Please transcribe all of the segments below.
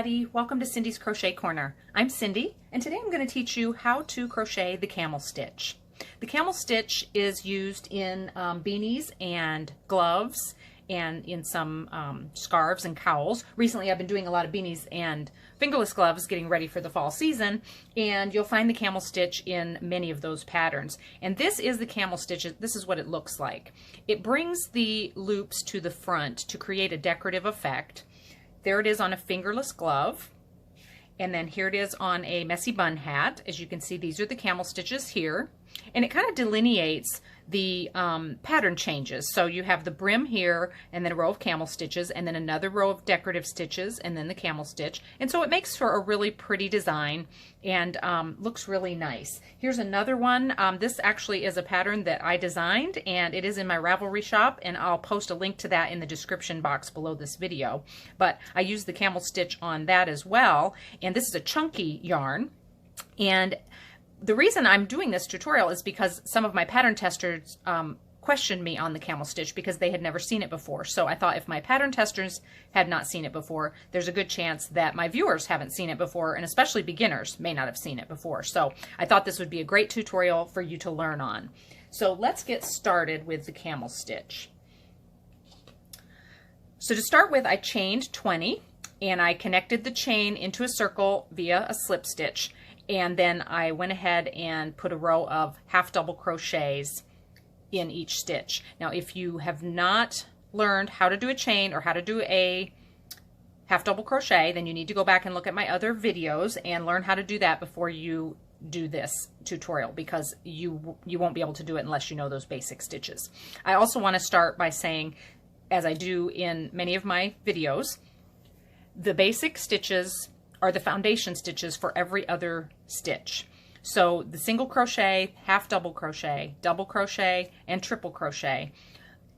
everybody, welcome to Cindy's Crochet Corner. I'm Cindy, and today I'm going to teach you how to crochet the camel stitch. The camel stitch is used in beanies and gloves and in some scarves and cowls. Recently I've been doing a lot of beanies and fingerless gloves getting ready for the fall season, and you'll find the camel stitch in many of those patterns. And this is the camel stitch. This is what it looks like. It brings the loops to the front to create a decorative effect. There it is on a fingerless glove, and then here it is on a messy bun hat. As you can see, these are the camel stitches here, and it kind of delineates the pattern changes. So you have the brim here, and then a row of camel stitches, and then another row of decorative stitches, and then the camel stitch. And so it makes for a really pretty design and looks really nice. Here's another one. This actually is a pattern that I designed, and it is in my Ravelry shop, and I'll post a link to that in the description box below this video. But I used the camel stitch on that as well, and this is a chunky yarn. And the reason I'm doing this tutorial is because some of my pattern testers questioned me on the camel stitch because they had never seen it before. So I thought if my pattern testers had not seen it before, there's a good chance that my viewers haven't seen it before, and especially beginners may not have seen it before. So I thought this would be a great tutorial for you to learn on. So let's get started with the camel stitch. So to start with, I chained 20 and I connected the chain into a circle via a slip stitch. And then I went ahead and put a row of half double crochets in each stitch. Now, if you have not learned how to do a chain or how to do a half double crochet, then you need to go back and look at my other videos and learn how to do that before you do this tutorial, because you won't be able to do it unless you know those basic stitches. I also want to start by saying, as I do in many of my videos, the basic stitches are the foundation stitches for every other stitch. So the single crochet, half double crochet, double crochet, and triple crochet,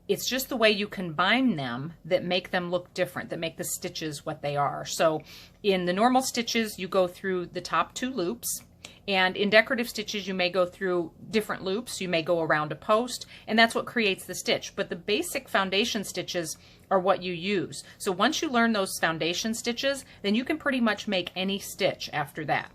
it's just the way you combine them that make them look different, that make the stitches what they are. So in the normal stitches, you go through the top 2 loops, and in decorative stitches, you may go through different loops. You may go around a post, and that's what creates the stitch. But the basic foundation stitches are what you use. So once you learn those foundation stitches, then you can pretty much make any stitch after that.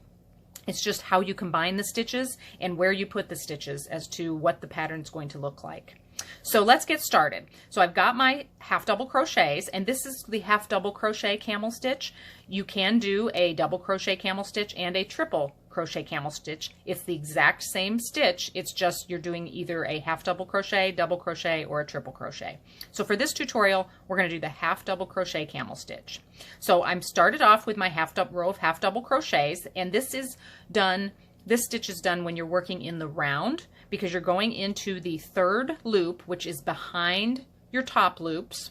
It's just how you combine the stitches and where you put the stitches as to what the pattern's going to look like. So let's get started. So I've got my half double crochets, and this is the half double crochet camel stitch. You can do a double crochet camel stitch and a triple crochet camel stitch. It's the exact same stitch. It's just you're doing either a half double crochet, double crochet, or a triple crochet. So for this tutorial, we're going to do the half double crochet camel stitch. So I'm started off with my row of half double crochets, and this is done. This stitch is done when you're working in the round, because you're going into the 3rd loop, which is behind your top loops.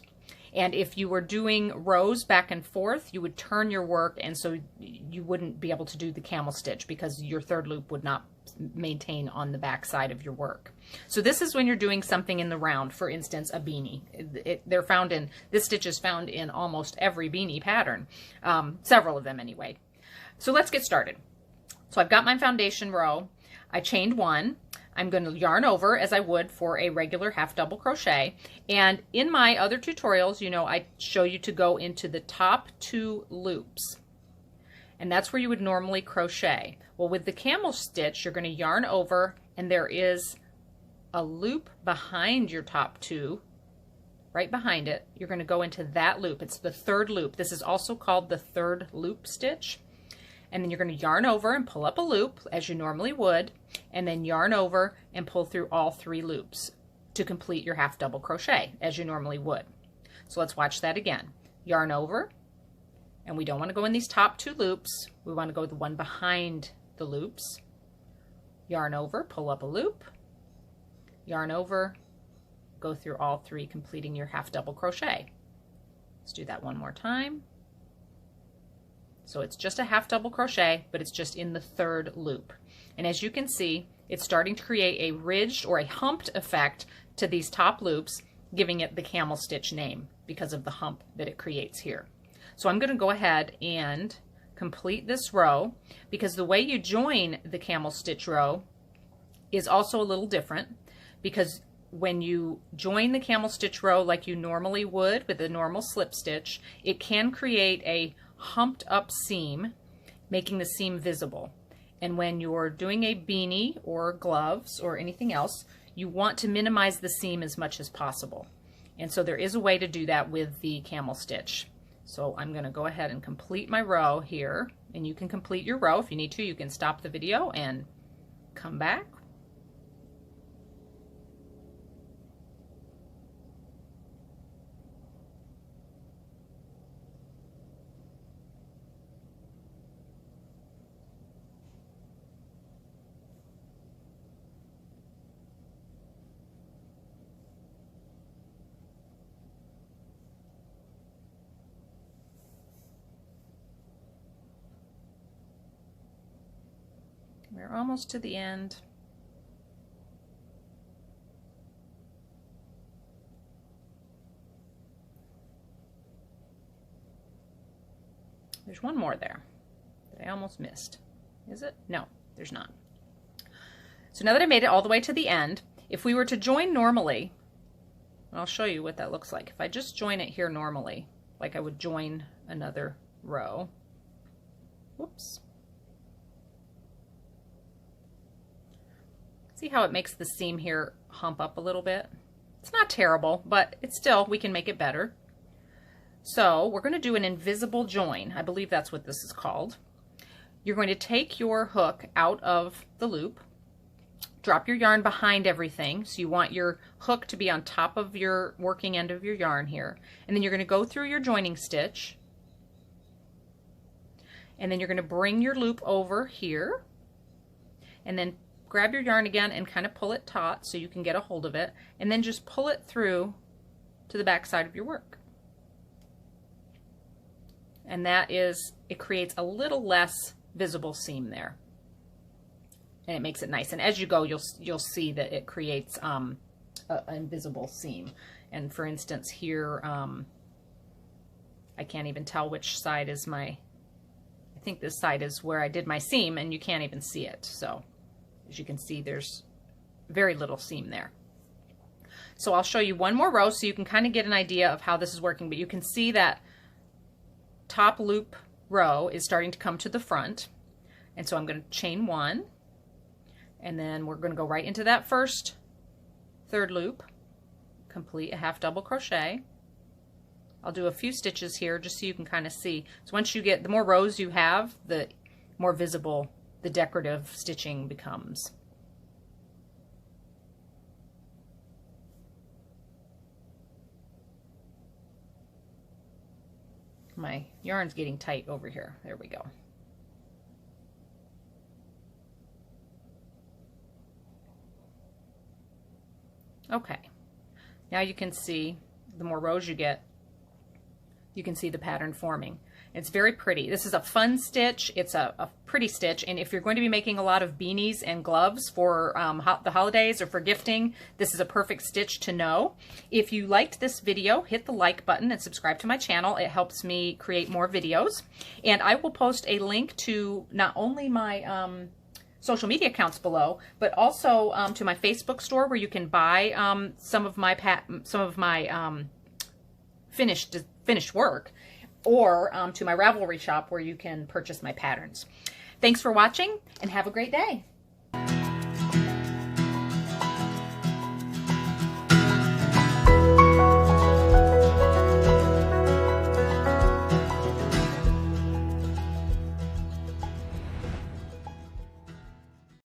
And if you were doing rows back and forth, you would turn your work, and so you wouldn't be able to do the camel stitch because your 3rd loop would not maintain on the back side of your work. So this is when you're doing something in the round, for instance, a beanie. This stitch is found in almost every beanie pattern, several of them anyway. So let's get started. So I've got my foundation row. I chained 1. I'm going to yarn over as I would for a regular half double crochet. And in my other tutorials, you know, I show you to go into the top 2 loops. And that's where you would normally crochet. Well, with the camel stitch, you're going to yarn over, and there is a loop behind your top 2, right behind it. You're going to go into that loop. It's the 3rd loop. This is also called the 3rd loop stitch. And then you're going to yarn over and pull up a loop as you normally would, and then yarn over and pull through all 3 loops to complete your half double crochet as you normally would. So let's watch that again. Yarn over, and we don't want to go in these top 2 loops. We want to go the one behind the loops. Yarn over, pull up a loop, yarn over, go through all 3, completing your half double crochet. Let's do that one more time. So it's just a half double crochet, but it's just in the 3rd loop. And as you can see, it's starting to create a ridged or a humped effect to these top loops, giving it the camel stitch name because of the hump that it creates here. So I'm going to go ahead and complete this row, because the way you join the camel stitch row is also a little different, because when you join the camel stitch row like you normally would with a normal slip stitch, it can create a humped up seam, making the seam visible. And when you're doing a beanie or gloves or anything else, you want to minimize the seam as much as possible. And so there is a way to do that with the camel stitch. So I'm going to go ahead and complete my row here, and you can complete your row. If you need to, you can stop the video and come back. We're almost to the end. There's one more there that I almost missed. Is it? No, there's not. So now that I made it all the way to the end, if we were to join normally, I'll show you what that looks like. If I just join it here normally, like I would join another row. Whoops. See how it makes the seam here hump up a little bit? It's not terrible, but it's still, we can make it better. So we're going to do an invisible join. I believe that's what this is called. You're going to take your hook out of the loop, drop your yarn behind everything. So you want your hook to be on top of your working end of your yarn here. And then you're going to go through your joining stitch. And then you're going to bring your loop over here. And then grab your yarn again and kind of pull it taut so you can get a hold of it, and then just pull it through to the back side of your work. And that is, it creates a little less visible seam there, and it makes it nice. And as you go, you'll see that it creates an invisible seam. And for instance here, I can't even tell which side is my, I think this side is where I did my seam, and you can't even see it. So as you can see, there's very little seam there. So I'll show you one more row so you can kind of get an idea of how this is working, but you can see that top loop row is starting to come to the front. And so I'm going to chain one, and then we're going to go right into that first third loop, complete a half double crochet. I'll do a few stitches here just so you can kind of see. So once you get, the more rows you have, the more visible the decorative stitching becomes. My yarn's getting tight over here. There we go. Okay. Now you can see, the more rows you get, you can see the pattern forming. It's very pretty. This is a fun stitch. It's a pretty stitch, and if you're going to be making a lot of beanies and gloves for the holidays or for gifting, this is a perfect stitch to know. If you liked this video, hit the like button and subscribe to my channel. It helps me create more videos. And I will post a link to not only my social media accounts below, but also to my Facebook store where you can buy some of my finished work, or to my Ravelry shop where you can purchase my patterns. Thanks for watching, and have a great day.